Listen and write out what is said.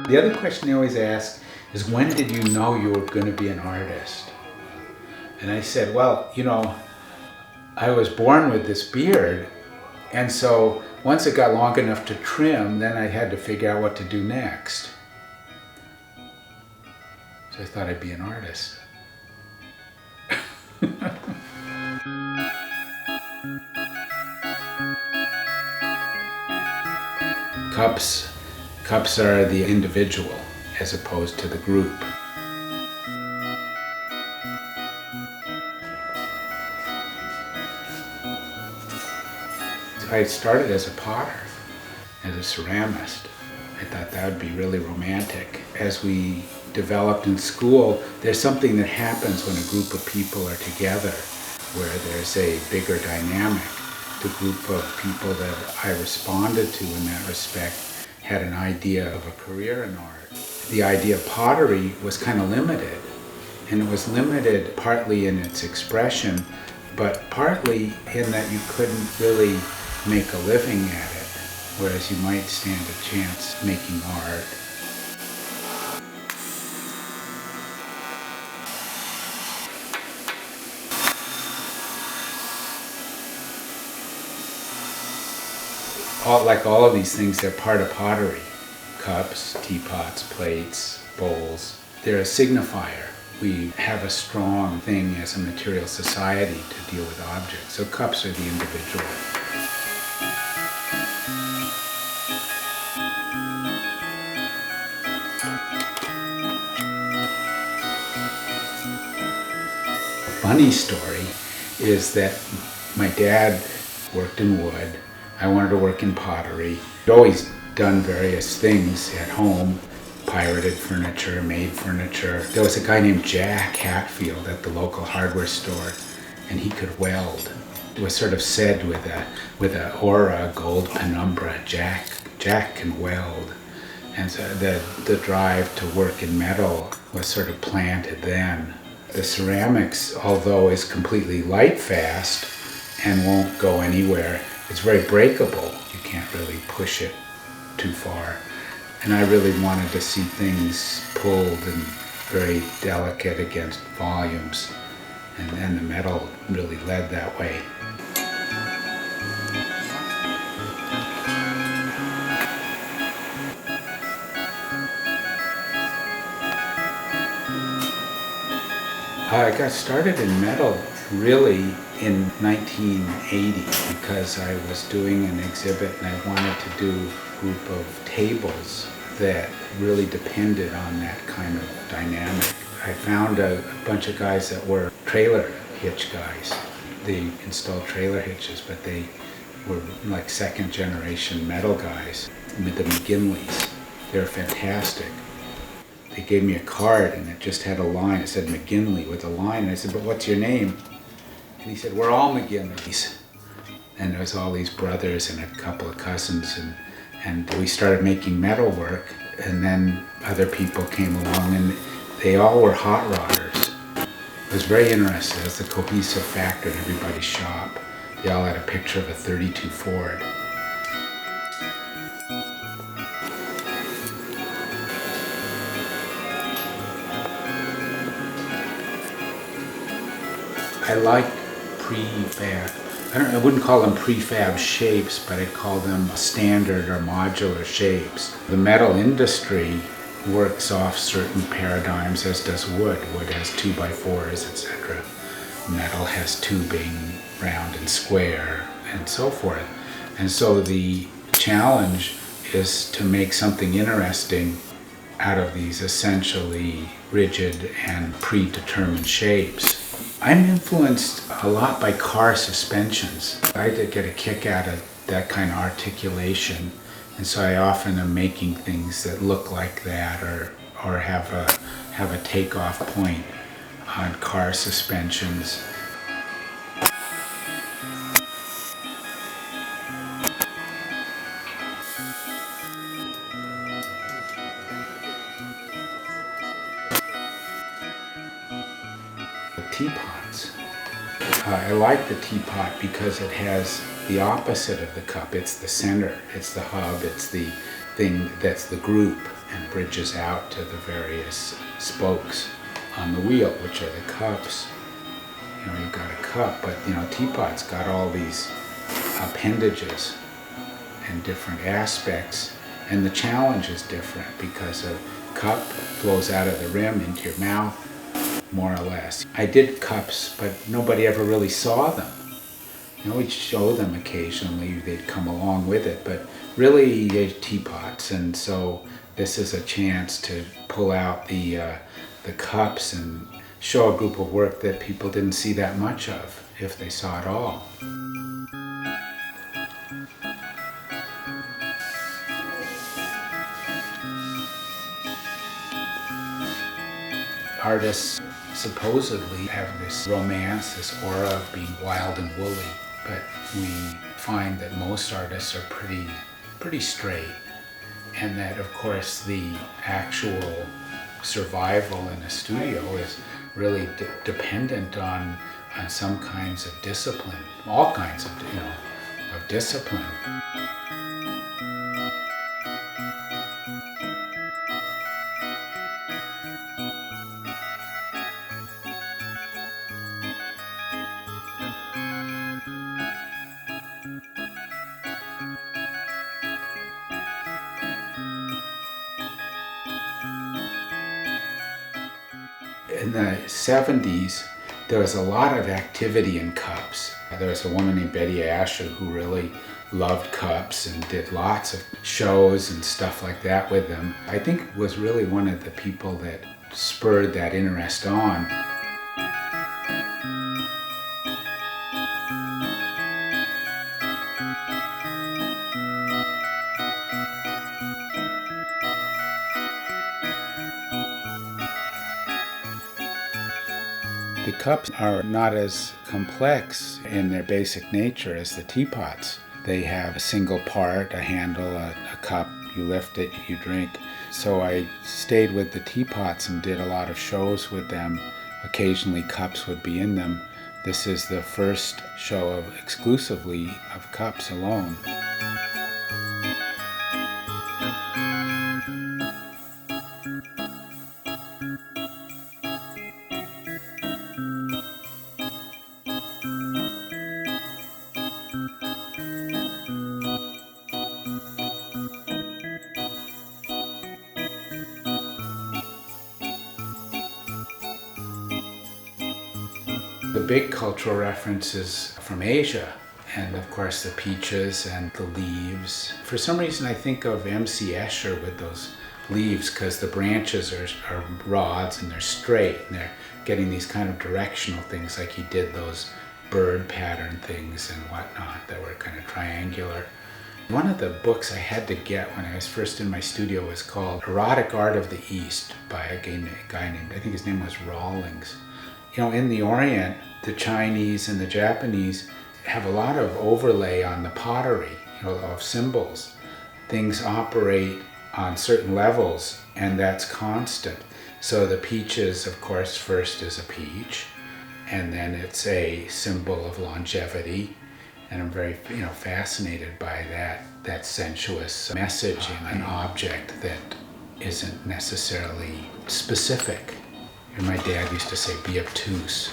The other question they always ask is, when did you know you were going to be an artist? And I said, well, I was born with this beard, and so once it got long enough to trim, then I had to figure out what to do next. So I thought I'd be an artist. Cups are the individual as opposed to the group. I started as a potter, as a ceramist. I thought that would be really romantic. As we developed in school, there's something that happens when a group of people are together, where there's a bigger dynamic. The group of people that I responded to in that respect had an idea of a career in art. The idea of pottery was kind of limited, and it was limited partly in its expression, but partly in that you couldn't really make a living at it, whereas you might stand a chance making art. Like all of these things, they're part of pottery. Cups, teapots, plates, bowls. They're a signifier. We have a strong thing as a material society to deal with objects. So cups are the individual. Funny story is that my dad worked in wood. I wanted to work in pottery. I'd always done various things at home, pirated furniture, made furniture. There was a guy named Jack Hatfield at the local hardware store, and he could weld. It was sort of said with a aura, gold penumbra, Jack can weld. And so the drive to work in metal was sort of planted then. The ceramics, although is completely light fast and won't go anywhere, it's very breakable. You can't really push it too far. And I really wanted to see things pulled and very delicate against volumes. And then the metal really led that way. I got started in metal really in 1980 because I was doing an exhibit and I wanted to do a group of tables that really depended on that kind of dynamic. I found a bunch of guys that were trailer hitch guys. They installed trailer hitches, but they were like second generation metal guys with the McGinleys. They were fantastic. They gave me a card and it just had a line. It said McGinley with a line. And I said, but what's your name? And he said, we're all McGinleys. And there was all these brothers and a couple of cousins. And we started making metal work. And then other people came along and they all were hot rodders. It was very interesting. It was the cohesive factor in everybody's shop. They all had a picture of a 32 Ford. I like prefab. I wouldn't call them prefab shapes, but I'd call them standard or modular shapes. The metal industry works off certain paradigms, as does wood. Wood has 2x4s, etc. Metal has tubing, round and square, and so forth. And so the challenge is to make something interesting out of these essentially rigid and predetermined shapes. I'm influenced a lot by car suspensions. I get a kick out of that kind of articulation, and so I often am making things that look like that or have a takeoff point on car suspensions. Teapots. I like the teapot because it has the opposite of the cup. It's the center, it's the hub, it's the thing that's the group. and bridges out to the various spokes on the wheel, which are the cups. You know, you've got a cup, but you know, teapot's got all these appendages and different aspects, and the challenge is different because a cup flows out of the rim into your mouth, more or less. I did cups, but nobody ever really saw them. You know, we'd show them occasionally, they'd come along with it, but really they're teapots, and so this is a chance to pull out the cups and show a group of work that people didn't see that much of, if they saw it all. Artists supposedly have this romance, this aura of being wild and woolly, but we find that most artists are pretty straight, and that of course the actual survival in a studio is really dependent on some kinds of discipline, all kinds of, you know, of discipline. In the 70s, there was a lot of activity in cups. There was a woman named Betty Asher who really loved cups and did lots of shows and stuff like that with them. I think was really one of the people that spurred that interest on. The cups are not as complex in their basic nature as the teapots. They have a single part, a handle, a cup, you lift it, you drink. So I stayed with the teapots and did a lot of shows with them. Occasionally cups would be in them. This is the first show exclusively of cups alone. The big cultural references from Asia, and of course the peaches and the leaves. For some reason I think of M.C. Escher with those leaves because the branches are rods and they're straight and they're getting these kind of directional things, like he did those bird pattern things and whatnot that were kind of triangular. One of the books I had to get when I was first in my studio was called Erotic Art of the East by a guy named, I think his name was Rawlings. You know, in the Orient, the Chinese and the Japanese have a lot of overlay on the pottery, you know, of symbols. Things operate on certain levels, and that's constant. So the peaches, of course, first is a peach, and then it's a symbol of longevity. And I'm very, you know, fascinated by that sensuous message in an object that isn't necessarily specific. And my dad used to say, be obtuse.